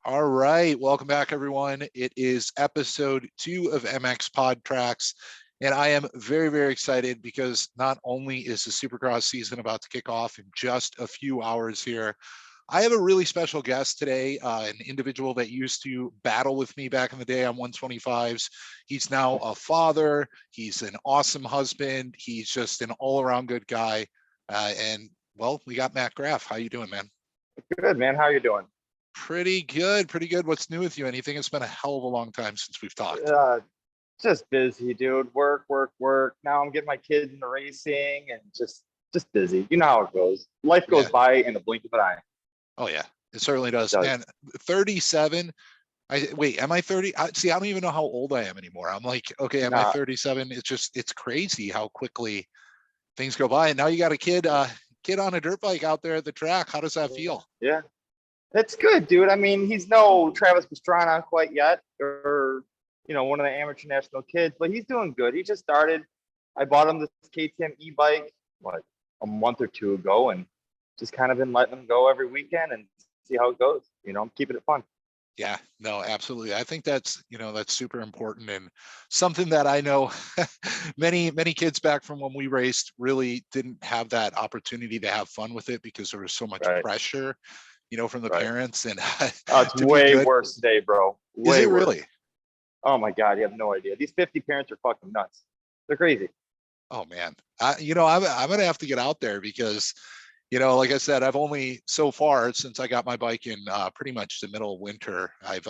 All right, welcome back, everyone. It is episode 2 of MxPodtrax, and I am very, very excited because not only is the Supercross season about to kick off in just a few hours here, I have a really special guest today, an individual that used to battle with me back in the day on 125s. He's now a father. He's an awesome husband. He's just an all-around good guy. And well, we got Matt Graff. How you doing, man? Good, man. How are you doing? Pretty good, pretty good. What's new with you? Anything? It's been a hell of a long time since we've talked. Just busy, dude. Work. Now I'm getting my kids into racing and just busy. You know how it goes. Life goes by in the blink of an eye. Oh yeah, it certainly does. And 37. Am I 30? See, I don't even know how old I am anymore. I'm like, okay, am I 37? It's crazy how quickly things go by. And now you got a kid on a dirt bike out there at the track. How does that feel? Yeah. That's good, dude. I mean, he's no Travis Pastrana quite yet, or one of the amateur national kids, but he's doing good. He just started. I bought him this KTM e-bike like a month or two ago, and just kind of been letting him go every weekend and see how it goes. I'm keeping it fun. Yeah, no, absolutely. I think that's super important, and something that I know many kids back from when we raced really didn't have that opportunity to have fun with it because there was so much pressure. From the parents, and it's way worse today, bro. Is it really? Oh my God, you have no idea. These 50 parents are fucking nuts. They're crazy. Oh man, I'm gonna have to get out there because, like I said, I've only so far since I got my bike in pretty much the middle of winter. I've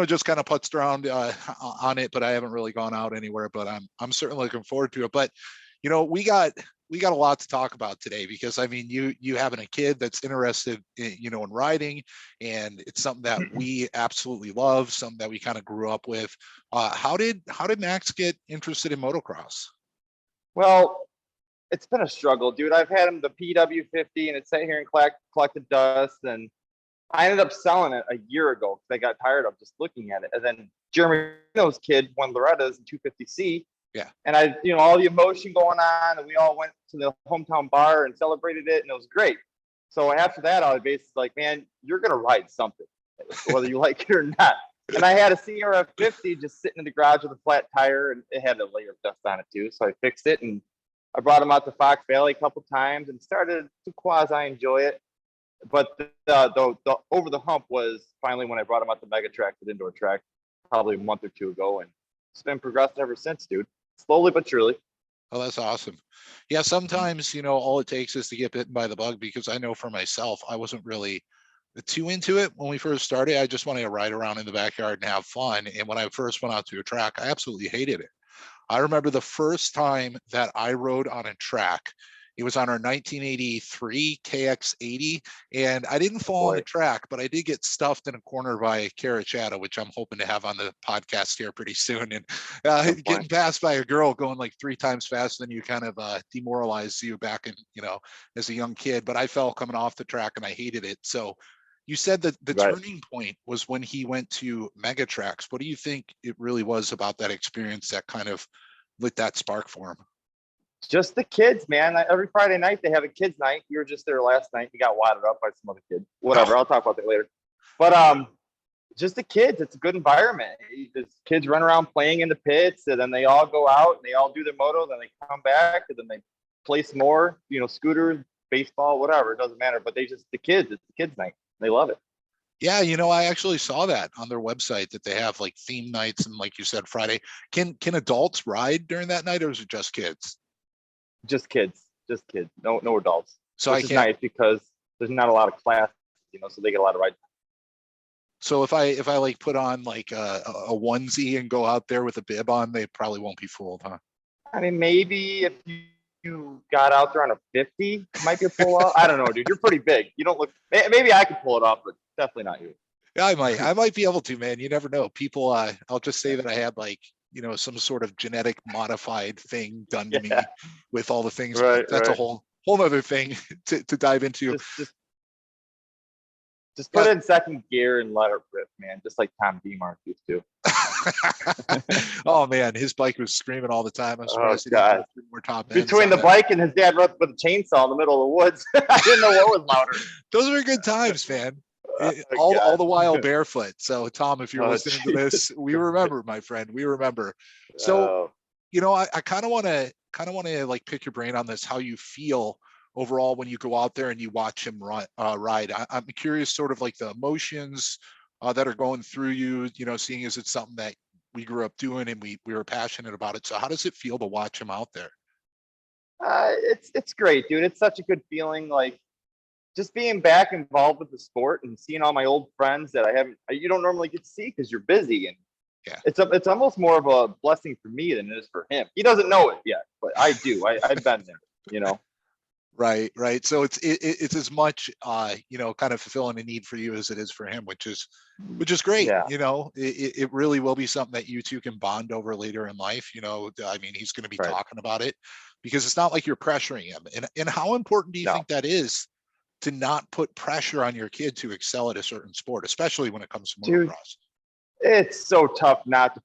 just kind of putzed around on it, but I haven't really gone out anywhere. But I'm certainly looking forward to it. But we got a lot to talk about today because I mean, you having a kid that's interested in riding, and it's something that we absolutely love, something that we kind of grew up with. How did Max get interested in motocross? Well, it's been a struggle, dude. I've had him the PW50 and it sat here and collected dust, and I ended up selling it a year ago because I got tired of just looking at it. And then Jeremy Reno's kid won Loretta's in 250C. Yeah. And I, all the emotion going on, and we all went to the hometown bar and celebrated it, and it was great. So after that, I was basically like, man, you're going to ride something, whether you like it or not. And I had a CRF 50 just sitting in the garage with a flat tire, and it had a layer of dust on it too. So I fixed it, and I brought him out to Fox Valley a couple times and started to quasi enjoy it. But the over the hump was finally when I brought him out to MxPodtrax at indoor track probably a month or two ago, and it's been progressing ever since, dude. Slowly but surely. Oh, that's awesome. Yeah, sometimes, all it takes is to get bitten by the bug, because I know for myself, I wasn't really too into it when we first started. I just wanted to ride around in the backyard and have fun. And when I first went out to a track, I absolutely hated it. I remember the first time that I rode on a track, it was on our 1983 KX80, and I didn't fall on the track, but I did get stuffed in a corner by Carachata, which I'm hoping to have on the podcast here pretty soon. And getting passed by a girl going like 3 times faster than you kind of demoralized you back in, as a young kid. But I fell coming off the track and I hated it. So you said that the turning point was when he went to MxPodtrax. What do you think it really was about that experience that kind of lit that spark for him? Just the kids, man. Every Friday night they have a kids night. You were just there last night. You got wadded up by some other kid. Whatever. I'll talk about that later. But just the kids. It's a good environment. The kids run around playing in the pits, and then they all go out and they all do their moto. Then they come back, and then they play some more. Scooters, baseball, whatever. It doesn't matter. But the kids. It's the kids' night. They love it. Yeah, I actually saw that on their website that they have like theme nights, and like you said, Friday. Can adults ride during that night, or is it just kids? Just kids. No adults. So which is nice because there's not a lot of classes, so they get a lot of ride. So if I like put on like a onesie and go out there with a bib on, they probably won't be fooled, huh? I mean, maybe if you got out there on a 50, it might be a pull off. I don't know, dude. You're pretty big. You don't look. Maybe I could pull it off, but definitely not you. Yeah, I might be able to, man. You never know. People. I'll just say that I had like some sort of genetic modified thing done to me with all the things. That's a whole other thing to dive into. Just put it in second gear and let it rip, man. Just like Tom Demark used to. Oh man, his bike was screaming all the time. I'm surprised he didn't go more top ends. Between the bike and his dad with a chainsaw in the middle of the woods, I didn't know what was louder. Those were good times, man. all God. the while barefoot. So Tom, if you're Oh, listening to Jesus this, we remember, my friend, we remember. So, Oh, I kind of want to like pick your brain on this, how you feel overall when you go out there and you watch him ride. I'm curious, sort of like the emotions that are going through you, seeing as it's something that we grew up doing and we were passionate about it. So how does it feel to watch him out there? it's great, dude. It's such a good feeling. Like just being back involved with the sport and seeing all my old friends that you don't normally get to see because you're busy, and Yeah. it's almost more of a blessing for me than it is for him. He doesn't know it yet, but I do. I've been there, you know. Right, right. So it's as much kind of fulfilling a need for you as it is for him, which is great. Yeah, It really will be something that you two can bond over later in life. I mean, he's going to be right. talking about it because it's not like you're pressuring him. And how important do you No, think that is to not put pressure on your kid to excel at a certain sport, especially when it comes to dude, motocross? it's so tough not to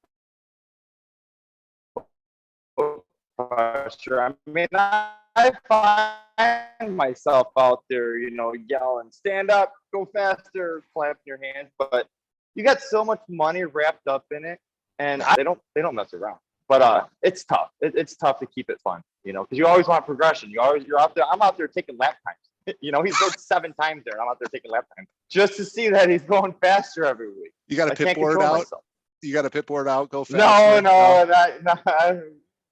put pressure. I mean, I find myself out there, yelling, "Stand up, go faster," clapping your hands, but you got so much money wrapped up in it, and Yeah. they don't mess around. But it's tough. It's tough to keep it fun, because you always want progression. You're out there. I'm out there taking lap times. He's rode 7 times there, and I'm out there taking lap times just to see that he's going faster every week. You got a I pit can't board control out. myself. You got a pit board out. Go No, faster. no, that no.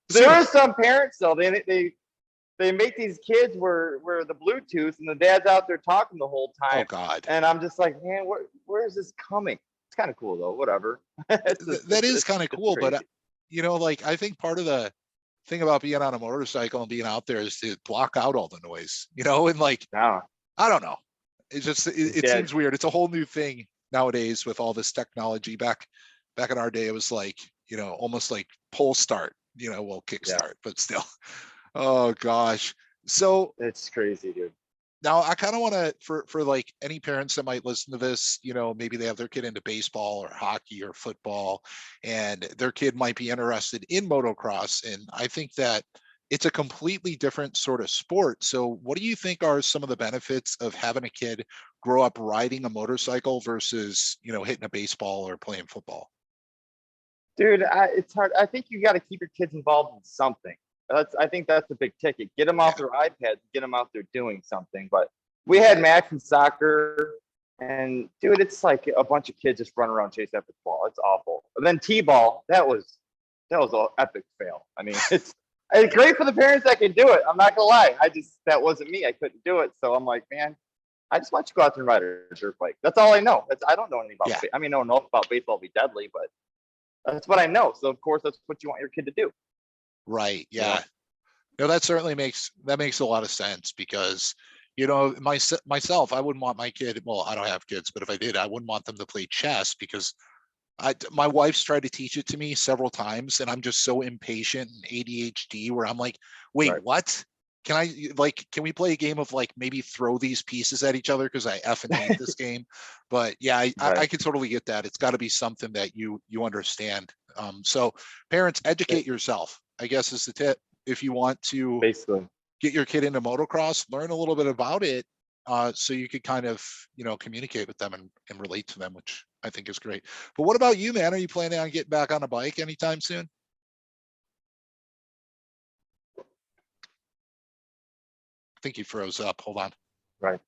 There See, are some parents though. They make these kids wear the Bluetooth, and the dad's out there talking the whole oh time. God. And I'm just like, man, where is this coming? It's kind of cool though. Whatever. That is kind of It's cool, but crazy. like I think part of the thing about being on a motorcycle and being out there is to block out all the noise, and like No, I don't know, it's just it yeah, seems weird. It's a whole new thing nowadays with all this technology. Back in our day, it was like almost like pull start, well kick yeah. start, but still. Oh gosh. So It's crazy, dude. now I kind of want to for like any parents that might listen to this, maybe they have their kid into baseball or hockey or football, and their kid might be interested in motocross. And I think that it's a completely different sort of sport. So what do you think are some of the benefits of having a kid grow up riding a motorcycle versus, hitting a baseball or playing football? Dude, it's hard. I think you got to keep your kids involved in something. I think that's the big ticket. Get them Yeah. off their iPads, get them out there doing something. But we had Max in soccer, and dude, it's like a bunch of kids just running around chasing after the ball. It's awful. And then T-ball, that was an epic fail. I mean, it's great for the parents that can do it. I'm not gonna lie. That wasn't me. I couldn't do it. So I'm like, man, I just want you to go out there and ride a dirt bike. That's all I know. I don't know anything about. Yeah. I mean, I don't know about baseball be deadly, but that's what I know. So of course, that's what you want your kid to do. Right. You know? Yeah. No, that certainly makes a lot of sense because, myself, I wouldn't want my kid. Well, I don't have kids, but if I did, I wouldn't want them to play chess because my wife's tried to teach it to me several times, and I'm just so impatient and ADHD where I'm like, wait, Right. what? Can we play a game of like maybe throw these pieces at each other because I effing hate this game? But yeah, I Right. could totally get that. It's got to be something that you understand. So parents, educate yourself, I guess is the tip. If you want to Basically. get your kid into motocross, learn a little bit about it, so you could kind of, communicate with them and relate to them, which I think is great. But what about you, man? Are you planning on getting back on a bike anytime soon? I think he froze up. Hold on. Right.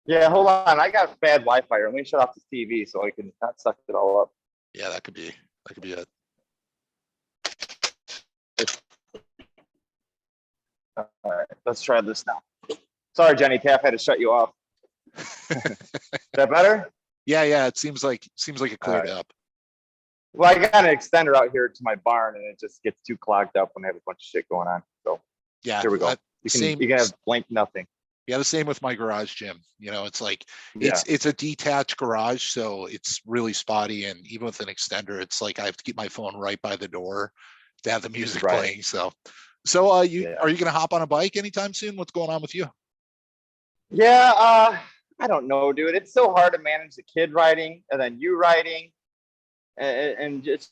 Yeah, hold on. I got bad Wi-Fi. Let me shut off the TV so I can not suck it all up. Yeah, that could be it. All right, let's try this now. Sorry, Jenny Taff had to shut you off. Is that better? Yeah. It seems like it cleared up. Well, I got an extender out here to my barn, and it just gets too clogged up when I have a bunch of shit going on. So Yeah. here we go. You can have blank nothing. Yeah, the same with my garage gym. It's like Yeah. it's a detached garage, so it's really spotty. And even with an extender, it's like I have to keep my phone right by the door to have the music Right. playing. So are you Yeah. going to hop on a bike anytime soon? What's going on with you? Yeah, I don't know, dude. It's so hard to manage the kid riding and then you riding, and it's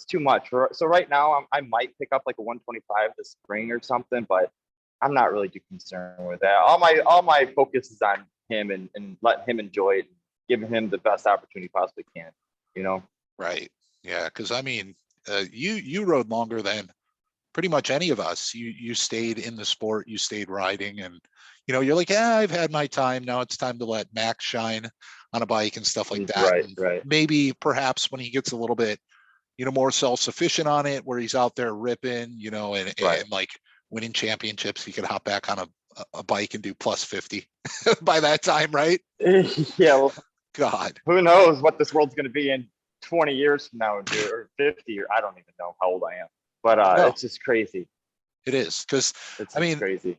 too much. So right now, I might pick up like a 125 this spring or something, but I'm not really too concerned with that. All my focus is on him and letting him enjoy it, giving him the best opportunity possibly can, you know? Right. Yeah. Cause I mean, you rode longer than pretty much any of us. You stayed in the sport, you stayed riding, and you're like, yeah, I've had my time. Now it's time to let Max shine on a bike and stuff like that. Right, And right. maybe perhaps when he gets a little bit, more self-sufficient on it, where he's out there ripping, Right. and like winning championships, he could hop back on a bike and do plus 50 by that time, right? Yeah, well, God. who knows what this world's going to be in 20 years from now, dude, or 50, or I don't even know how old I am. But No, it's just crazy. it is. Because It's I just mean, crazy.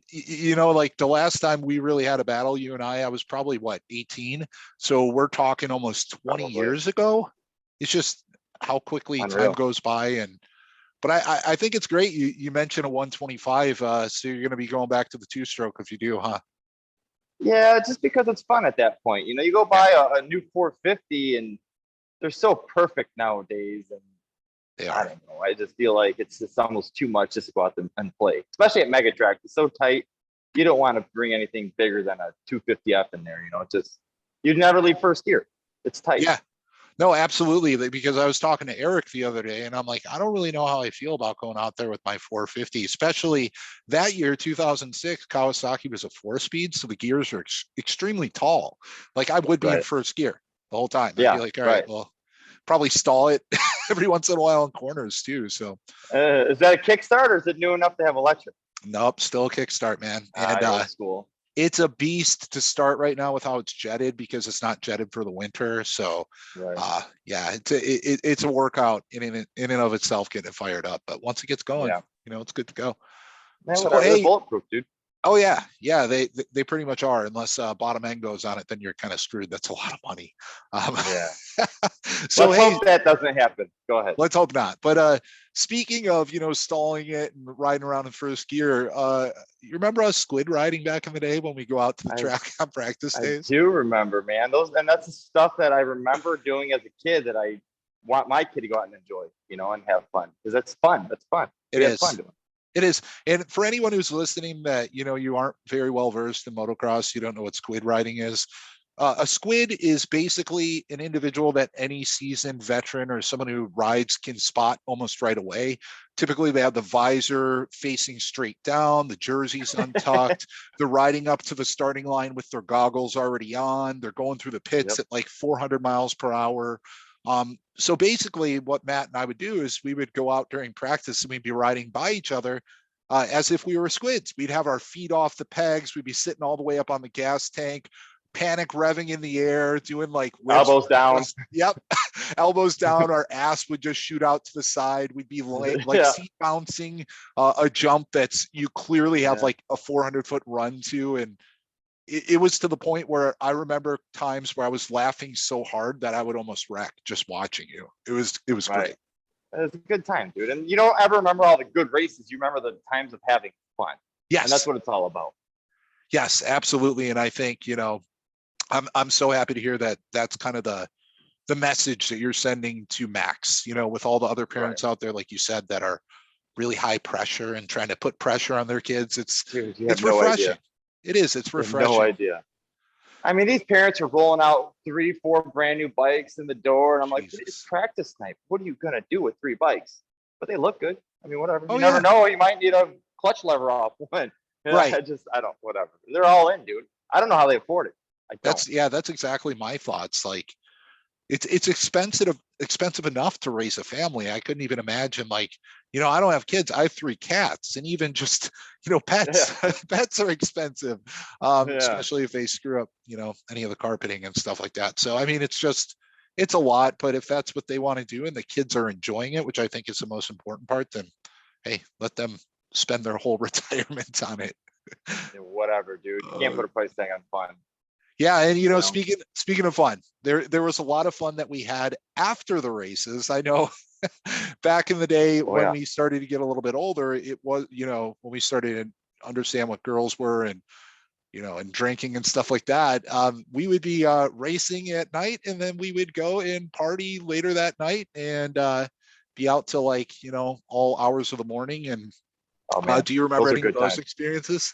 like the last time we really had a battle, you and I was probably what, 18. So we're talking almost 20 Probably years ago. It's just how quickly time unreal. goes by. And but I think it's great. You mentioned a 125, so you're going to be going back to the two stroke if you do, huh? Yeah, just because it's fun at that point. You go Yeah, buy a new 450 and they're so perfect nowadays. And they I are. don't know. I just feel like it's just almost too much just to go out there and play, especially at MxPodtrax. It's so tight. You don't want to bring anything bigger than a 250F in there. Just you'd never leave first gear. It's tight. Yeah. No, absolutely. Because I was talking to Eric the other day and I'm like, I don't really know how I feel about going out there with my 450, especially that year, 2006, Kawasaki was a 4-speed. So the gears are extremely tall. Like I would be in Right. first gear the whole time. I'd be Yeah. like, all right, Right. well, probably stall it every once in a while in corners too. So Is that a kickstart or is it new enough to have electric? nope, still a kickstart, man. And Old school. it's a beast to start right now with how it's jetted because it's not jetted for the winter. So Right. yeah, it's a workout in and of itself getting it fired up. But once it gets going, Yeah. it's good to go. Man, So whatever. They're hey, bulletproof, dude. oh yeah, they pretty much are. Unless bottom end goes on it, then you're kind of screwed. That's a lot of money. Yeah. So Let's hey, hope that doesn't happen. Go ahead. let's hope not. But speaking of stalling it and riding around in first gear, you remember us squid riding back in the day when we go out to the I track on practice I days? do remember, man. And that's the stuff that I remember doing as a kid that I want my kid to go out and enjoy, and have fun. Because that's fun. That's fun. It We had fun is. doing it. It is. And for anyone who's listening that, you aren't very well versed in motocross, you don't know what squid riding is. A squid is basically an individual that any seasoned veteran or someone who rides can spot almost right away. Typically, they have the visor facing straight down, the jersey's untucked. They're riding up to the starting line with their goggles already on. They're going through the pits Yep. at like 400 miles per hour. So basically, what Matt and I would do is we would go out during practice and we'd be riding by each other as if we were squids. We'd have our feet off the pegs. We'd be sitting all the way up on the gas tank, panic revving in the air, doing like whips. Elbows down. Yep. Elbows down. Our ass would just shoot out to the side. We'd be like Yeah. seat bouncing a jump that's you clearly have Yeah. like a 400-foot run to. And it was to the point where I remember times where I was laughing so hard that I would almost wreck just watching you. It was Right. great. It's a good time, dude. And you don't ever remember all the good races. You remember the times of having fun. And that's Yes. what it's all about. Yes, absolutely. And I think, I'm so happy to hear that that's kind of the message that you're sending to Max, with all the other Right. parents out there, like you said, that are really high pressure and trying to put pressure on their kids. Dude, you have It's no refreshing. idea. It is. It's You have no refreshing. idea. I mean, these parents are rolling out 3, 4 brand new bikes in the door, and I'm like, it's Jesus. practice night. What are you gonna do with 3 bikes? But they look good. I mean, whatever. Oh You never yeah. know. You might need a clutch lever off one. Right. I don't. Whatever. They're all in, dude. I don't know how they afford it. I don't. That's exactly my thoughts. Like it's expensive enough to raise a family. I couldn't even imagine, like, I don't have kids. I have 3 cats, and even just, pets, Yeah. pets are expensive, Yeah. especially if they screw up, any of the carpeting and stuff like that. So, I mean, it's a lot, but if that's what they want to do and the kids are enjoying it, which I think is the most important part, then, hey, let them spend their whole retirement on it. Whatever, dude. You can't put a price tag on fun. Yeah, and You know? speaking of fun, there was a lot of fun that we had after the races. I know back in the day Oh when yeah. we started to get a little bit older, it was, when we started to understand what girls were and and drinking and stuff like that. We would be racing at night, and then we would go and party later that night and be out till like all hours of the morning. And Oh man, do you remember those are any of good those times. experiences?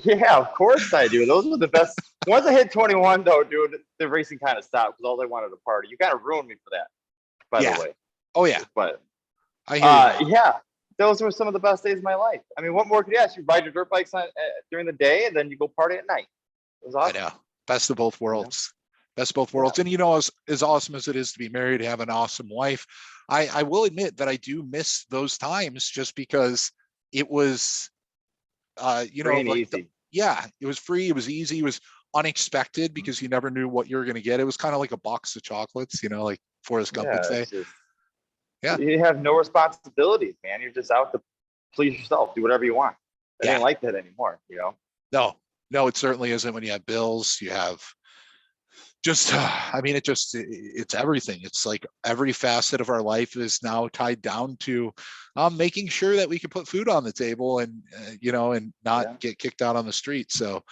Yeah, of course I do. Those were the best. Once I hit 21, though, dude, the racing kind of stopped because all they wanted to party. You kind of ruined me for that, by the Yeah. way. Oh yeah. But I hear you, man. yeah, those were some of the best days of my life. I mean, what more could you ask? You ride your dirt bikes during the day, and then you go party at night. It was I awesome. know. Best of both You know? worlds. Best of both worlds. Yeah. And as awesome as it is to be married, have an awesome wife, I will admit that I do miss those times just because it was Free and like easy. yeah, it was free, it was easy, it was unexpected Mhm. because you never knew what you were gonna get. It was kind of like a box of chocolates, like Forrest Gump would Yeah, say. it's just Yeah. you have no responsibilities, man. You're just out to please yourself, do whatever you want. It Yeah. ain't like that anymore. No, no, it certainly isn't when you have bills, you have just I mean it's everything. It's like every facet of our life is now tied down to making sure that we can put food on the table and and not Yeah. get kicked out on the street. So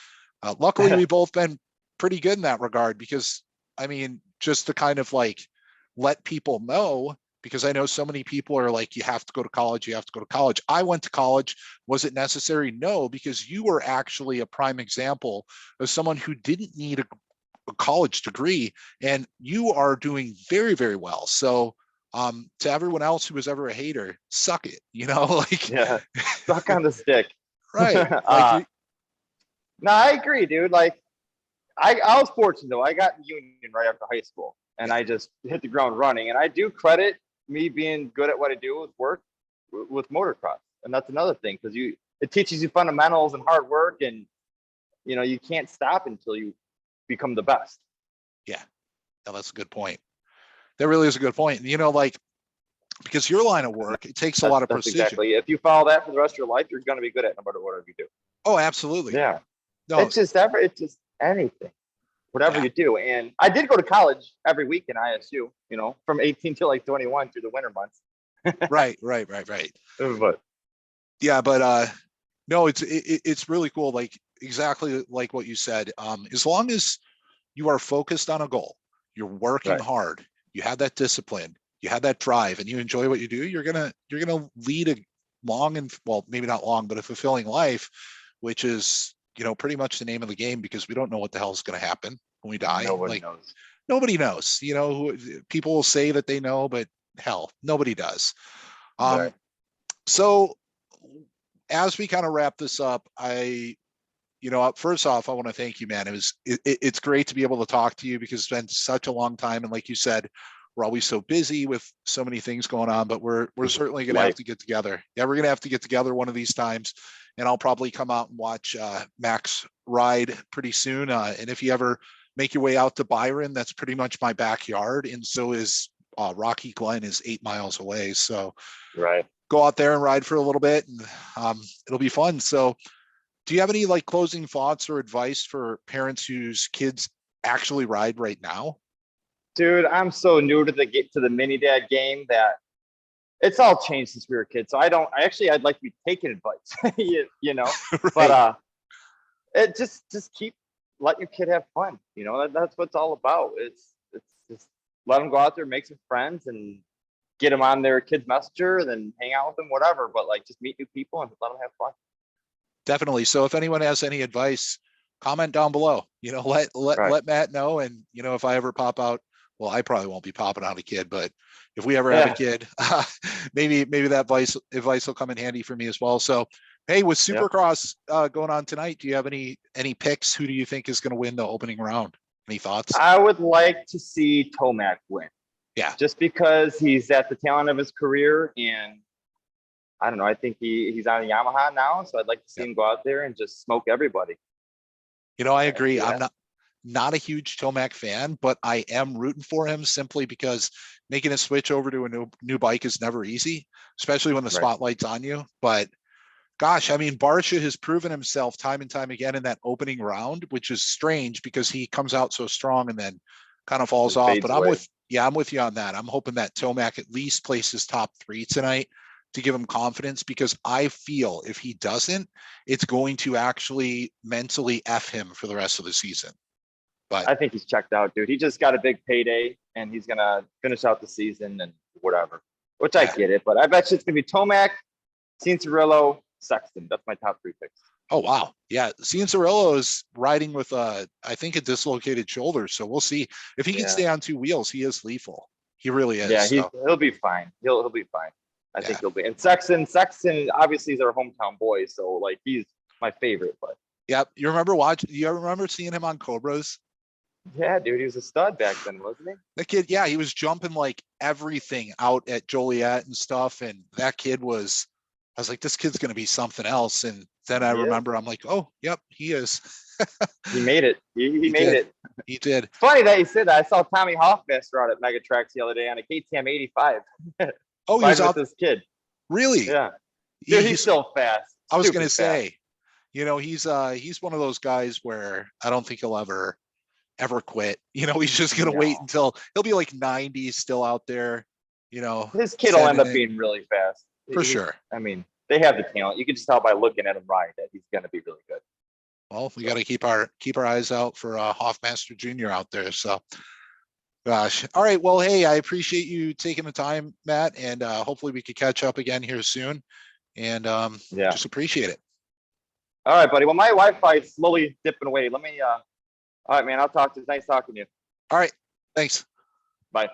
luckily we've both been pretty good in that regard because I mean just to kind of like let people know, because I know so many people are like, you have to go to college, you have to go to college. I went to college. Was it necessary? No, because you were actually a prime example of someone who didn't need a college degree, and you are doing very, very well. So to everyone else who was ever a hater, suck it, like Yeah. Stuck on the stick. right. Like you No, I agree, dude. Like I was fortunate though. I got in union right after high school and yeah, I just hit the ground running. And I do credit me being good at what I do with work with motocross. And that's another thing because it teaches you fundamentals and hard work and you can't stop until you become the best. yeah. No, that's a good point. That really is a good point. Like because your line of work, it takes a lot of That's precision. exactly it. If you follow that for the rest of your life, you're gonna be good at no matter whatever you do. Oh, absolutely. Yeah. No, It's just anything. Whatever yeah. you do. And I did go to college every week in ISU, from 18 to like 21 through the winter months. Right. But Yeah, but no, it's really cool. Like exactly like what you said. As long as you are focused on a goal, you're working right. hard, you have that discipline, you have that drive, and you enjoy what you do, you're gonna lead a long and well, maybe not long, but a fulfilling life, which is pretty much the name of the game because we don't know what the hell is going to happen when we die. Nobody Like knows. nobody knows. People will say that they know, but hell, nobody does. Right. So as we kind of wrap this up, first off, I want to thank you, man. It's great to be able to talk to you because it's been such a long time. And like you said, we're always so busy with so many things going on, but we're certainly going to have Life. to get together. Yeah, we're going to have to get together one of these times, and I'll probably come out and watch Max ride pretty soon. And if you ever make your way out to Byron, that's pretty much my backyard, and so is Rocky Glen is 8 miles away. So Right. go out there and ride for a little bit, and it'll be fun. So do you have any like closing thoughts or advice for parents whose kids actually ride right now? Dude, I'm so new to the mini dad game that it's all changed since we were kids. So I'd like to be taking advice, but Right. it just keep letting your kid have fun. That's what it's all about. It's just let them go out there, make some friends, and get them on their kids messenger, and then hang out with them, whatever. But like, just meet new people and let them have fun. Definitely. So if anyone has any advice, comment down below. Right. Let Matt know. And if I ever pop out, well, I probably won't be popping out a kid, but if we ever have a Yeah. kid, maybe that advice will come in handy for me as well. So hey, with Yeah. Supercross going on tonight, do you have any picks? Who do you think is going to win the opening round? Any thoughts? I would like to see Tomac win. Yeah. Just because he's at the tail end of his career, and I don't know. I think he's on a Yamaha now, so I'd like to see Yep. him go out there and just smoke everybody. I agree. Yeah. I'm not a huge Tomac fan, but I am rooting for him simply because making a switch over to a new bike is never easy, especially when the Right. spotlight's on you. But gosh, I mean, Barsha has proven himself time and time again in that opening round, which is strange because he comes out so strong and then kind of falls Just off. fades But away. I'm with you on that. I'm hoping that Tomac at least places top 3 tonight to give him confidence, because I feel if he doesn't, it's going to actually mentally F him for the rest of the season. But I think he's checked out, dude. He just got a big payday, and he's gonna finish out the season and whatever. Which I yeah, get it, but I bet you it's gonna be Tomac, Cianciarillo, Sexton. That's my top 3 picks. Oh wow, yeah. Cianciarulo is riding with I think a dislocated shoulder, so we'll see if he can Yeah. stay on two wheels. He is lethal. He really is. Yeah, So he'll be fine. He'll be fine. I yeah, think he'll be. And Sexton obviously is our hometown boy, so like he's my favorite. But yeah. You remember watching? You remember seeing him on Cobras? yeah, dude, he was a stud back then, wasn't he? That kid, yeah, he was jumping like everything out at Joliet and stuff, and that kid was. I was like, this kid's gonna be something else. And then I He is. remember, I'm like, oh, yep, he is. He made it. He He made did. it. He did. It's funny that you said that. I saw Tommy Hoffmaster out at MxPodtrax the other day on a KTM 85, Oh, he was riding with out. this kid. Really? Yeah, dude, he's He's. so fast. I was Stupid gonna fast. say, he's one of those guys where I don't think he'll ever quit. He's just gonna wait No. until he'll be like 90, still out there. His kid will end sending up it being really fast. for sure. I mean, they have the talent. You can just tell by looking at him ride that he's going to be really good. Well, we got to keep our eyes out for Hoffmaster Jr. out there. So, gosh, all right. Well, hey, I appreciate you taking the time, Matt, and hopefully we could catch up again here soon. And Yeah. just appreciate it. All right, buddy. Well, my Wi-Fi is slowly dipping away. Let me. All right, man. I'll talk to you. Nice talking to you. All right. Thanks. Bye.